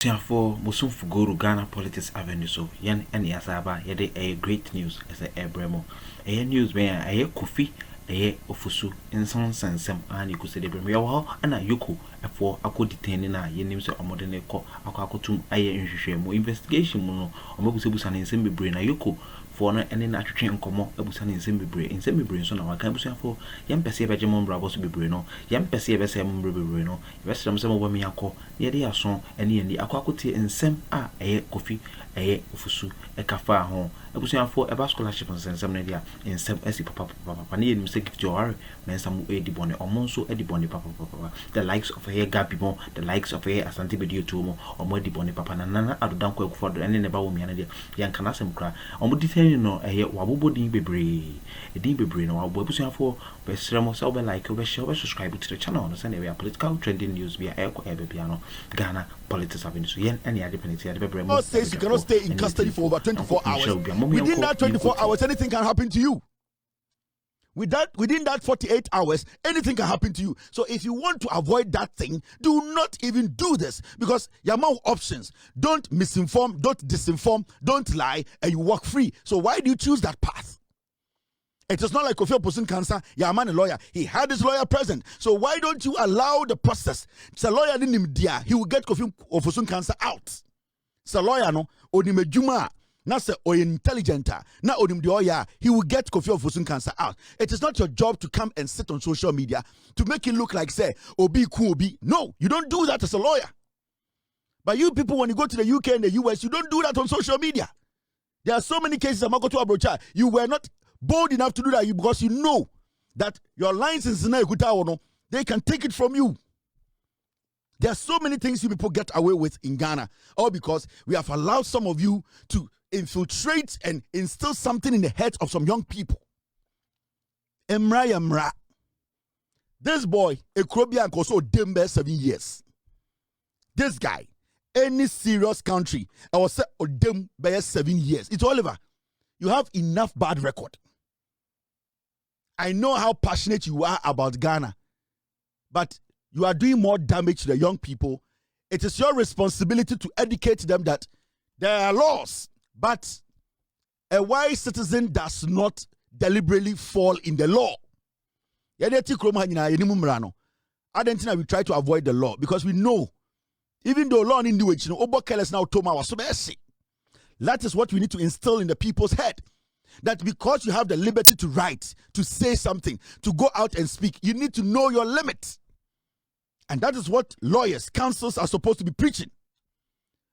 For Musum Fuguru Ghana Politics Avenue so yen any asaba yede a great news as a ebremo. A news where a Kofi a Fosu in some sense and you could say the premier and a EOCO for a co detaining a yenim or modern eco akakutum a mo investigation mono or Mobusan and Sembi brain a EOCO for any natural train como Abusan in Sembi brain so now I can't for Yam Perceive Jamon Brabos to be braino, Yam Perceive Sam Bruno, Western some women yako, yet are song any and the aquacuti and sem a Kofi a Fosu a cafa home. Abusan for a scholarship and some media in some SC Papa near mistake to our men some Eddie Bonnet or Monso Eddie Bonnet Papa, the likes of a Gabibon, the likes of a Asante Bedio Tomo or Modi Bonnet Papa Nana out of Dunko for the ending about me Yan Canasam cry. On what detail no a Wabubo Dimbe a Dimbe brain or Wabusan for Best Ramos over like over show subscribe to the channel on Sunday where political trending news via Echo Piano Ghana Politics Avenue. So yen any other penalty says you cannot stay in custody for over 24 hours. Within that 24 hours, anything can happen to you. Within that 48 hours, anything can happen to you. So if you want to avoid that thing, do not even do this because you have more options. Don't misinform, don't disinform, don't lie, and you walk free. So why do you choose that path? It is not like Kofi Oposun Cancer, yeah, man, a lawyer. He had his lawyer present. So why don't you allow the process? It's a lawyer in him, dear. He will get Kofi Oposun Cancer out. It's a lawyer, no? Onimejuma. Not say or intelligent. Now onim the oya. He will get Kofi Oposun Cancer out. It is not your job to come and sit on social media to make it look like say Obi Kuobi. No, you don't do that as a lawyer. But you people, when you go to the UK and the US, you don't do that on social media. There are so many cases of Makoto Abrocha. You were not bold enough to do that because you know that your license is they can take it from you. There are so many things you people get away with in Ghana, all because we have allowed some of you to infiltrate and instill something in the heads of some young people. Emra. This boy, Ekrobian Koso Dembe 7 years. This guy, any serious country, I was say Odem by 7 years. It's Oliver. You have enough bad record. I know how passionate you are about Ghana, but you are doing more damage to the young people. It is your responsibility to educate them that there are laws, but a wise citizen does not deliberately fall in the law. We try to avoid the law because we know, even though law in the way, now that is what we need to instill in the people's head. That because you have the liberty to write, to say something, to go out and speak, you need to know your limits. And that is what lawyers, counsels are supposed to be preaching.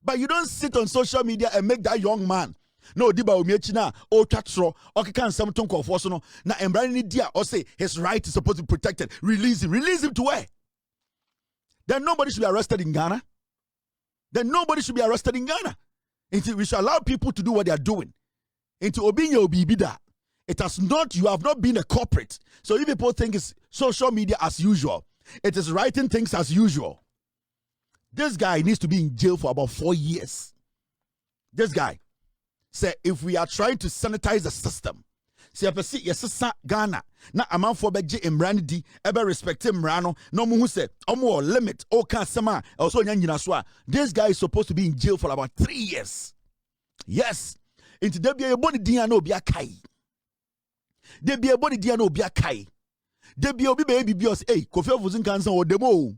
But you don't sit on social media and make that young man no diba umiechina o chatro o kan something called for no na embrani dia or say his right is supposed to be protected. Release him to where? Then nobody should be arrested in Ghana. We should allow people to do what they are doing. Into obinya obibida. It has not, you have not been a corporate. So if people think it's social media as usual, it is writing things as usual. This guy needs to be in jail for about 4 years. This guy say if we are trying to sanitize the system, see yes Ghana na aman for beje imran di ebe respect imrano no mu hu say omo limit o kan sama also nyina so a this guy is supposed to be in jail for about 3 years. Yes. Into debia your body dia no obi akai. Debia body dia no obi akai. Debia obi baby bios Kofi Oposun Cancer or demo.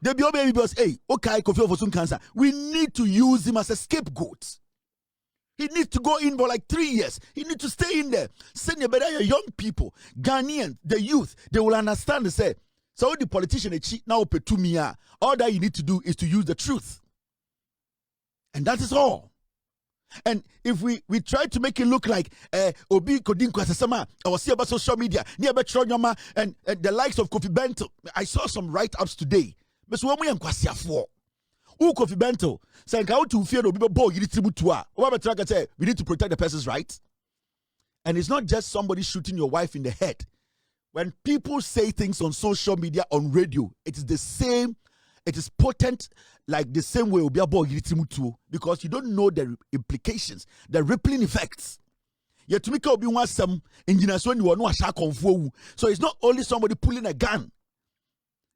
Debia baby bios okay Kofi Oposun Cancer. We need to use him as a scapegoat. He needs to go in for like 3 years. He needs to stay in there. Send your better young people, Ghanaians, the youth, they will understand and say, so the politician now petumia. All that you need to do is to use the truth. And that is all. And if we try to make it look like Obi Kodin Kwasasama, I was about social media, near Betronyama, and the likes of Kofi Bento. I saw some write-ups today. But we am Kwasiafo. Kofi Bento saying how to fear Obi Bo you we need to protect the person's rights. And it's not just somebody shooting your wife in the head. When people say things on social media, on radio, it is the same. It is potent like the same way because you don't know the implications, the rippling effects. So it's not only somebody pulling a gun.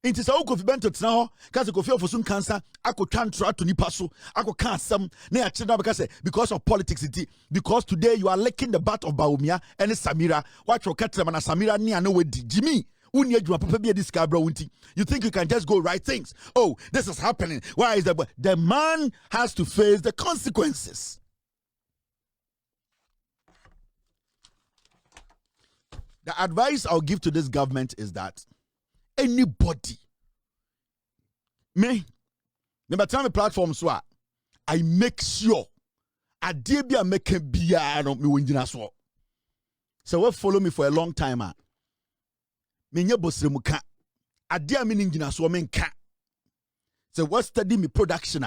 Inti sa Kofi bento tena ho ka se Kofi Fosu cancer akotwa ntra to nipa so akoka asem na ya cheda because of politics it because today you are licking the butt of Bawumia and Samira what your ketrema na Samira ni ano wedi Jimmy uni adwuma papa bi dis bro unti you think you can just go write things oh this is happening why is that the man has to face the consequences. The advice I'll give to this government is that anybody me never tell me platform so I make sure I did be a make a beer no me win so what follow me for a long time me nye bosre mu ka ade a me ngina so me nka so what study me production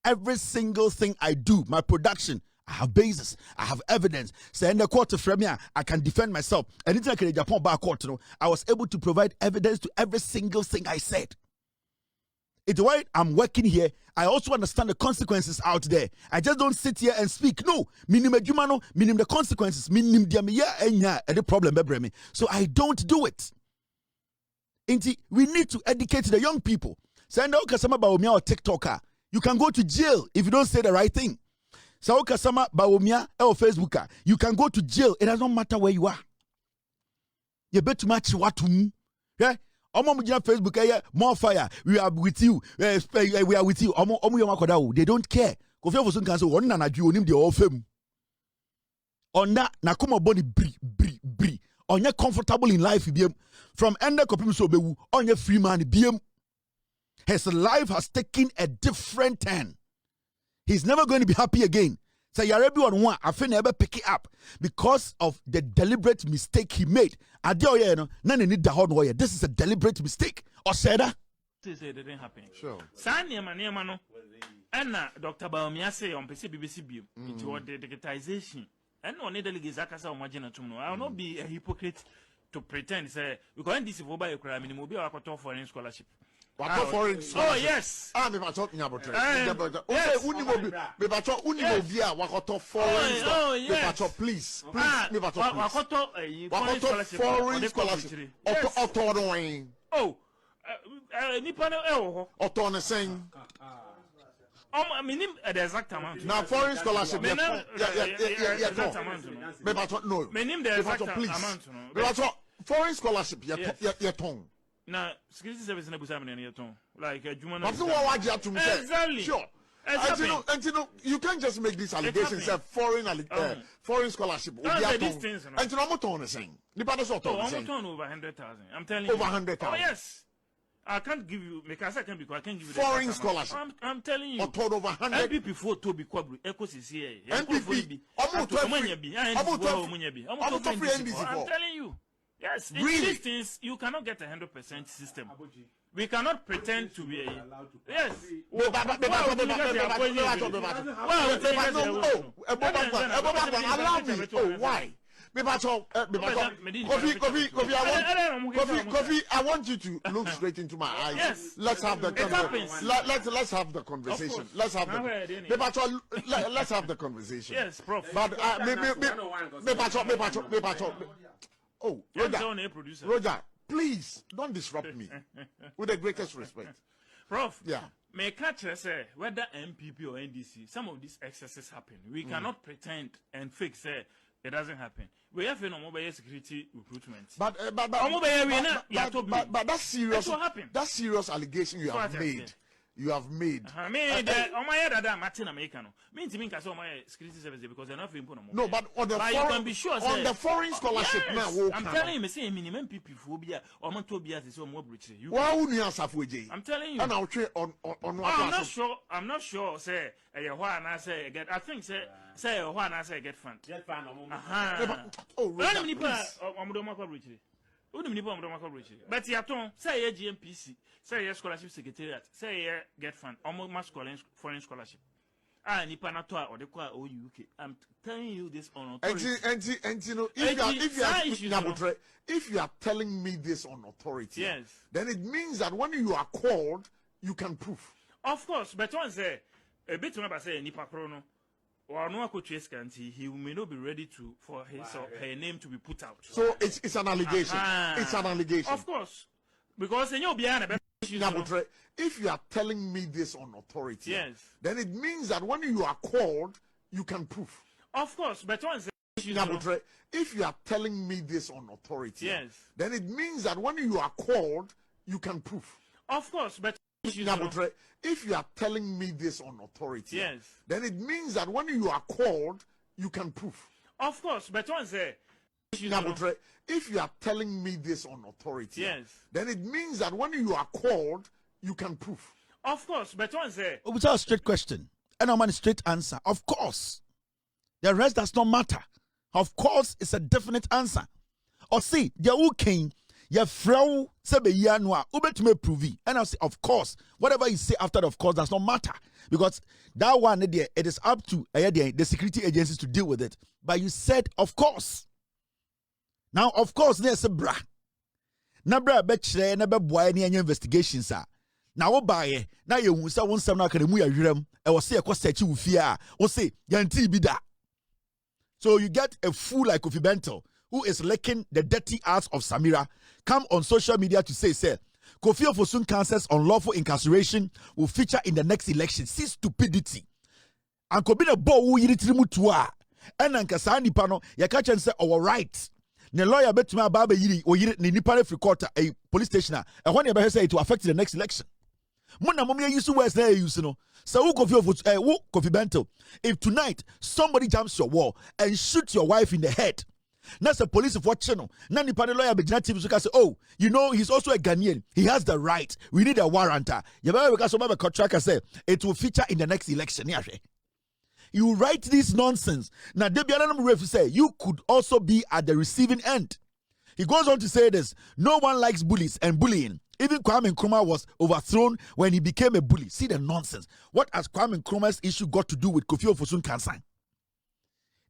every single thing I do my production I have basis, I have evidence. So in the court from here, I can defend myself. Anything I can Japan back court, I was able to provide evidence to every single thing I said. It's why I'm working here. I also understand the consequences out there. I just don't sit here and speak. No, minimum the consequences, minimum the problem. So I don't do it. We need to educate the young people. Send out Kasama Bawumia or TikToker. You can go to jail if you don't say the right thing. So Kasama Bawumia or Facebooker, you can go to jail. It doesn't matter where you are. You better match what to yeah. Facebook more fire. We are with you. We are with you. They don't care. Kofi Fosu can say one na ju onim de ofem. Ona na kuma body bri. Onya comfortable in life biem. From ende kopim so bewu. Onya free man biem. His life has taken a different turn. He's never going to be happy again. So everyone want I never pick it up because of the deliberate mistake he made. This is a deliberate mistake. Or said that? Say it didn't happen. Sure. Sanya no. And Dr. Bawumia say on BBC bio. It was the digitization. And on the delegates akasa o magina tumno. I will not be a hypocrite to pretend say because this is for a crime in mobile akoto foreign scholarship. Foreign oh yes. Me talking about it. Okay, me wakoto foreign. Me please. Me wakoto foreign scholarship. Oh, nipa no Oto ne sen. Minim the exact amount. Now foreign scholarship. Yeah. Me no. Minim the exact amount. Me foreign scholarship. Yeah, tongue. Now, security service na busa me na yeton. Like Juma na. Exactly. Sure. And you know, you can't just make these allegations of foreign scholarship. And you know, I'm not saying. I'm over 100,000. I'm telling you. Over 100,000. Oh yes. I can't give you because I can't give you foreign scholarship. I'm telling you. Or told over 100. NPP for to be quadru. Ecos is here. NPP. I'm telling you. Yes, in really? these things, you cannot get 100% system. We cannot pretend to be a... Yes. Allow me. Oh, why? Kofi, I want you to look straight into my eyes. Yes. Let's have the conversation. Let's have the conversation. Let's have the conversation. Yes, Prof. But oh, Roger, please don't disrupt me. With the greatest respect. Prof. Yeah. May catch say whether MPP or NDC, some of these excesses happen. We cannot pretend and fake say it doesn't happen. We have no mobile security recruitment. But that's serious. That's serious allegation you have made. You have made. Security service because they're not important. No, but on the you can be sure on the foreign scholarship now. I'm telling you, say minimum people phobia or Montobia is more rich. I'm telling you. And I'll trade on I'm not sure. Say why I say get. I think say why I say get fund. Get fund. Oh, but yaton say GMPC, say scholarship secretariat, say get fund, almost foreign scholarship. Nipa na to or the kwa UK. I'm telling you this on authority. And you know, if you are telling me this on authority, yes, then it means that when you are called, you can prove. Of course, but one say a bit remember say Nipa Chrono. Or no he may not be ready for his or her name to be put out. So it's an allegation. It's an allegation. Of course. Because in your behind if you are telling me this on authority, yes, then it means that when you are called, you can prove. Of course, but once if you are telling me this on authority, yes, then it means that when you are called, you can prove. Of course, but if you are telling me this on authority, yes, then it means that when you are called, you can prove. Of course, but once if you are telling me this on authority, yes, then it means that when you are called, you can prove. Of course, but once it's a straight question and I'm on a straight answer. Of course, the rest does not matter. Of course, it's a definite answer. Or see, the who came, your frau sebe yanwa ubet prove. And I say, of course, whatever you say after of course does not matter because that one it is up to the security agencies to deal with it. But you said of course. Now, of course, there's a bra. Na bra betchere na beboa any investigations are. Now, buy now you will say one some na can ya yurem. I was say a cost search you fear. Or say yanti bida. So you get a fool like Kofi Bento who is licking the dirty ass of Samira. Come on social media to say, Kofi Fosu Kansas unlawful incarceration will feature in the next election. See stupidity. And could be a bow who yiritrimu tua. And Ankasani pano, ya catch and say, our right. The lawyer bet me about yiri or yiri ni nipa free court a police station and when you say it will affect the next election. Mona mommy used to wear use no. So who Kofi Bento, if tonight somebody jumps your wall and shoots your wife in the head, that's a police of what channel. Nani panel lawyer be say, oh, you know he's also a Ghanaian. He has the right. We need a warrant. You better because some contractor say it will feature in the next election. Yeah. You write this nonsense. Now, Debianam Ref say you could also be at the receiving end. He goes on to say this: no one likes bullies and bullying. Even Kwame Nkrumah was overthrown when he became a bully. See the nonsense. What has Kwame Nkrumah's issue got to do with Kofi Fosu Kansan?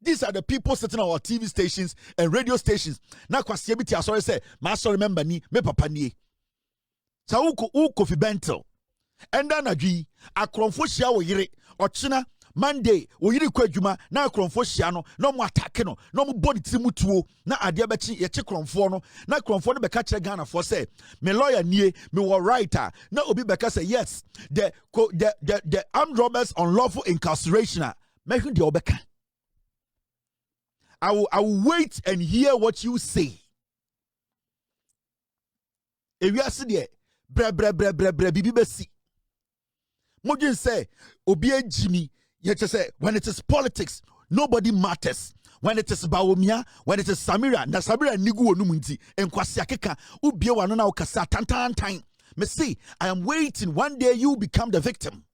These are the people sitting on our TV stations and radio stations. Now, Kwasiabiti, I sorry say, Master remember ni me papa ni. Sa Kofi Bento. And then agree. Akromfo shia wo yire. Ochina. Monday, we yiri kwadwuma na kromfo hia no no mo attack no no mo body timu tuo na ade abechi ye che kromfo no na kromfo no beka kire Ghana for say me lawyer nie me war writer na obi beka say yes the armed robbers unlawful incarceration me hu de obeka. I will wait and hear what you say. If you are see bre bibi besi modin say obi ejimi. Yet say when it is politics, nobody matters. When it is Bawumia, when it is Samira, na Samira nigu onumunti, en kwasiakeka, ubie wanona ukasa tantan. Me see, I am waiting. One day you become the victim.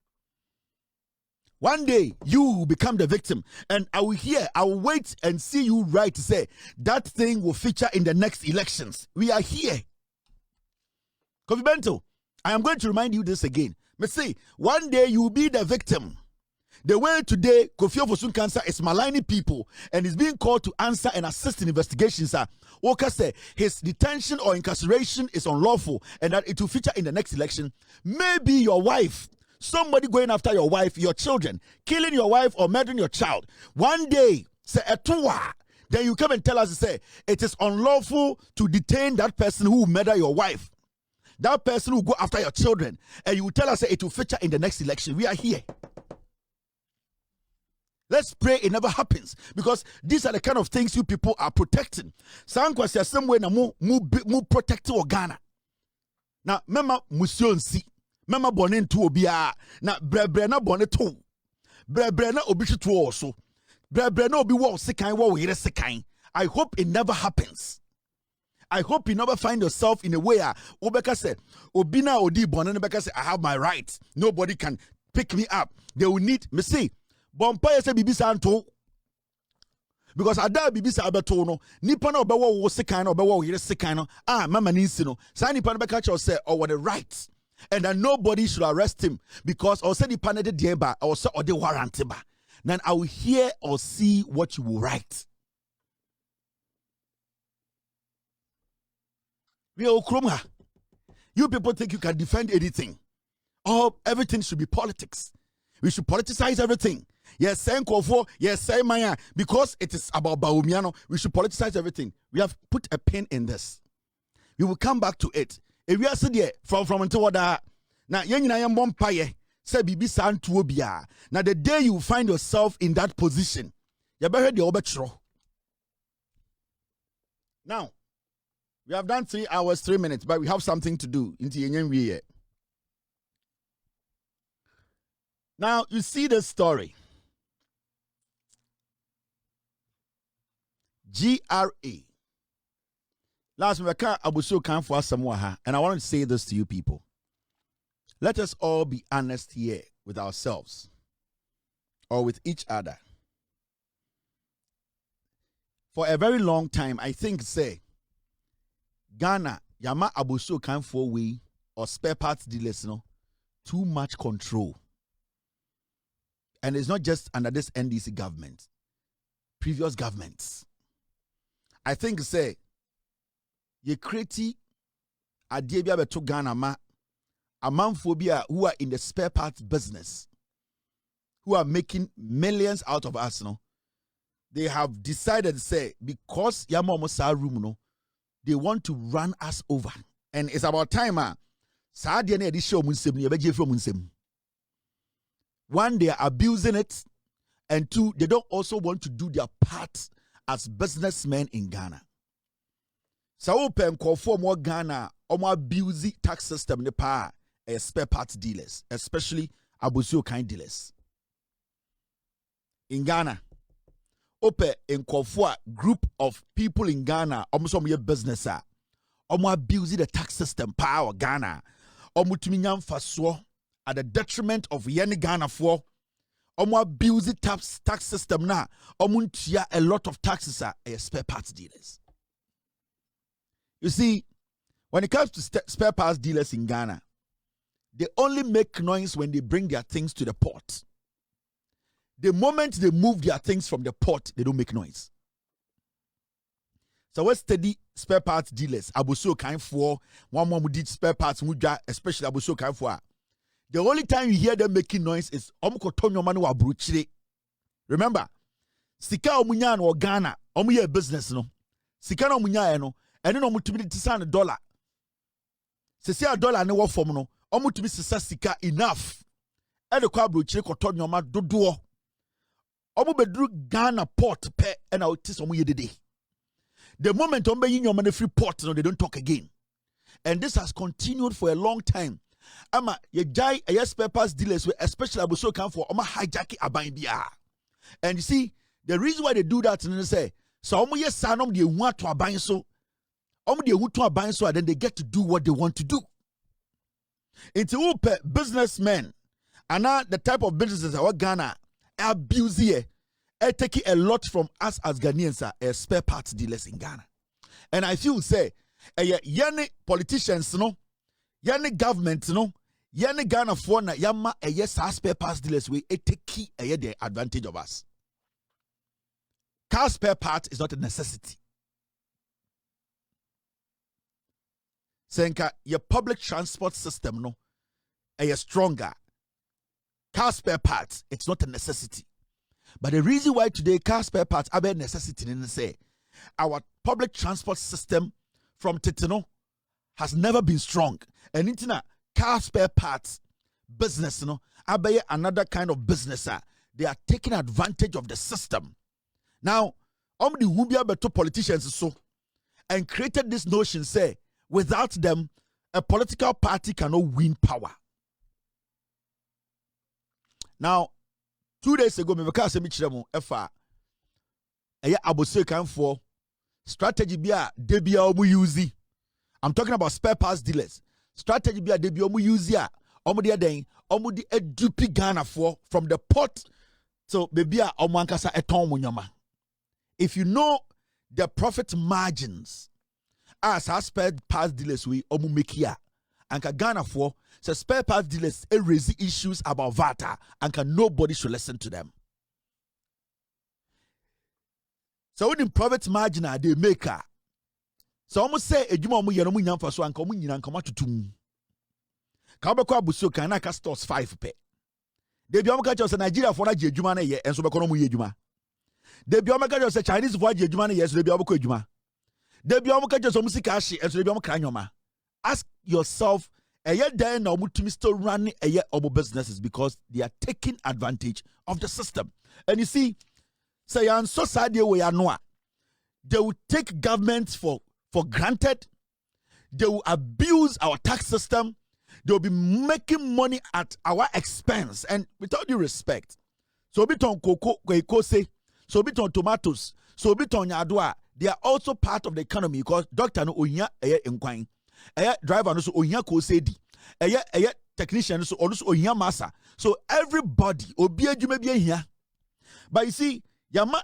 One day you will become the victim. And I will wait and see you right to say that thing will feature in the next elections. We are here. Kofi Bento, I am going to remind you this again. Me see, one day you will be the victim. The way today Kofi Fosu Kansa is maligning people and is being called to answer and assist in investigations. Walker said his detention or incarceration is unlawful and that it will feature in the next election. Maybe your wife, somebody going after your wife, your children, killing your wife or murdering your child. One day, say then you come and tell us, say it is unlawful to detain that person who will murder your wife. That person who will go after your children, and you will tell us, say it will feature in the next election. We are here. Let's pray it never happens because these are the kind of things you people are protecting. Sankwasi somewhere na mu protect Ghana. Na mema musionsi, mema bonen tu obia na brebre na bonet to. Brebre na obi to also. Brebre na obi wo sekan wo yire sekan. I hope it never happens. I hope you never find yourself in a way Obeka said, Obina Odi bonen Obeka said, I have my rights. Nobody can pick me up. They will need me see. Bompire say bibi santo because ada bibi sa abeto no nipa na obewo wo sekan na obewo yire sekan no mama ni nsi no sa nipa no beka che say or the right and that nobody should arrest him because or say nipa na de ba or say or the warrant ba. Then I will hear or see what you will write. We are Okroma. You people think you can defend anything. Oh, everything should be politics. We should politicize everything. Yes, say Kofi, yes, say Maya, because it is about Bawumiano, we should politicize everything. We have put a pin in this. We will come back to it. If we are there from until what now yen na yen bom paye say bibi santuo bia. Now the day you find yourself in that position, you better the obetro. Now we have done 3 hours 3 minutes, but we have something to do into yen we. Now you see the story. GRA. Last week, I was so kind for some and I want to say this to you people. Let us all be honest here with ourselves or with each other. For a very long time, I think, say, Ghana, Yama Abuso can for we or spare parts dealers, too much control. And it's not just under this NDC government, previous governments. I think, say, ye create idea be to Ghana ma amamphobia who are in the spare parts business, who are making millions out of us, they have decided, say, because Yamomosa room, they want to run us over. And it's about time, one, they are abusing it, and two, they don't also want to do their part as businessmen in Ghana. So open call for more Ghana or more abusing tax system the power spare parts dealers, especially Abusio kind dealers. In Ghana, open in call for a group of people in Ghana, almost some your business or more abusing the tax system power Ghana, or mutuminyam faswo at the detriment of Yen Ghana for more abusing tax system na omuntia a lot of taxes are spare parts dealers. You see, when it comes to spare parts dealers in Ghana, they only make noise when they bring their things to the port. The moment they move their things from the port, they don't make noise. So what steady spare parts dealers, Abuso kind for one who did spare parts, especially Abuso kind for. The only time you hear them making noise is Omukotonyo Manu Abruchire. Remember, Sika Omunya or Ghana, Omuya business no. Sika no Munya no, and then Omutumi $1. Se $1 ne wo form no, Omutumi Sika enough. And the Kwabruchire Kotonyo Ma Dodo. Omubedru Ghana port pe and outis Omuye de. The moment Ombe in your money free port, no, they don't talk again. And this has continued for a long time. Ama ye jai a spare parts dealers, especially Abuso come for Oma hijacking abain bia. And you see, the reason why they do that, and they say, so Omo yes sanom de want to abain so, Omo de want to abain so, and then they get to do what they want to do. Into businessmen, and now the type of businesses our Ghana abuse here, taking a lot from us as Ghanaians, spare parts dealers in Ghana. And I feel say, yani politicians, yani government, yani Ghana for na yama spare parts dealers we take key the advantage of us. Car spare part is not a necessity. Senka your public transport system stronger. Car spare parts, it's not a necessity. But the reason why today car spare parts are a necessity in say our public transport system from Titino has never been strong. And into car spare parts business, abe another kind of business. They are taking advantage of the system. Now, the Wubia Beto politicians so and created this notion, say, without them, a political party cannot win power. Now, 2 days ago, me ka se mi kire mo efa Abose kan for strategy bia debia omu use. I'm talking about spare parts dealers. Strategy bia debia omu use a omu de den omu de edupi Ghana for from the port so baby a omu ankasa eton mo nyama. If you know the profit margins as our spare parts dealers we omu make here and Ghana for so spare parts dealers raise issues about VAT and nobody should listen to them. So when in profit margin they make her. So almost say ejuma omu yero mu nyamfa so anka omu nyina nka matutum. Ka obekọ abuso kan na ka stores 5 pe. De bi omu ka say Nigeria for na je ejuma na ye enso bekọ no mu ye ejuma. De bi omu ka say Chinese for je ejuma na ye so de bi obekọ ejuma. De bi omu ka say omu sika ahye enso de bi omu kra nyoma. ask yourself, then still running businesses because they are taking advantage of the system. And you see, say and society we are no, they will take governments for granted. They will abuse our tax system. They will be making money at our expense. And with all due respect, so bit on cocoa, so bit on tomatoes, so bit on yadua, they are also part of the economy because doctor no onya inquine. Driver no so onya ko sedi. Technician so also onya massa. So everybody obi adwuma bi ahia. But you see, yama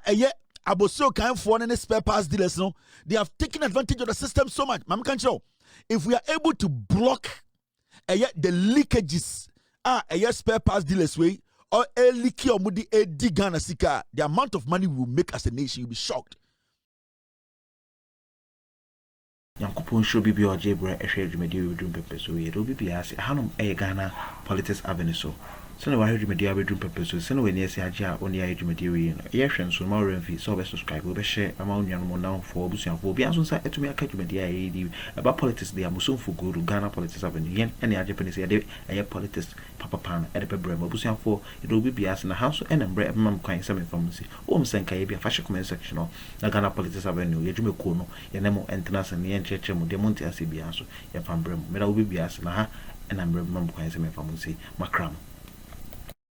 aboso kan for any spare parts dealers no, they have taken advantage of the system so much. Mam can show. If we are able to block the leakages spare parts dealers way or a leaky or mudi a digana sika, the amount of money we will make as a nation, you'll be shocked. Yankupon show be or Jabra a shade media with pepper so it will be as Hanum a Ghana politics avenue so. So I heard media with pepper so send when yes, I on the age material. Yes, and so more and fee so subscribe will be share among young one down for Busian for Bianson side to me a catch media about politics. They are Musun for go to Ghana politics avenue. Yen any Japanese a politics Papa Pan at the Bremo Busian for it will be as in the house and bread mum kind some from see. Senka be a fashion comment section of the Ghana politics avenue. Yajume Kono, Yanemo entrance and the Enchemo de Monte Asibiaso, Yapam Brem, Meda will be as na and I'm Brem kind some from see Macram.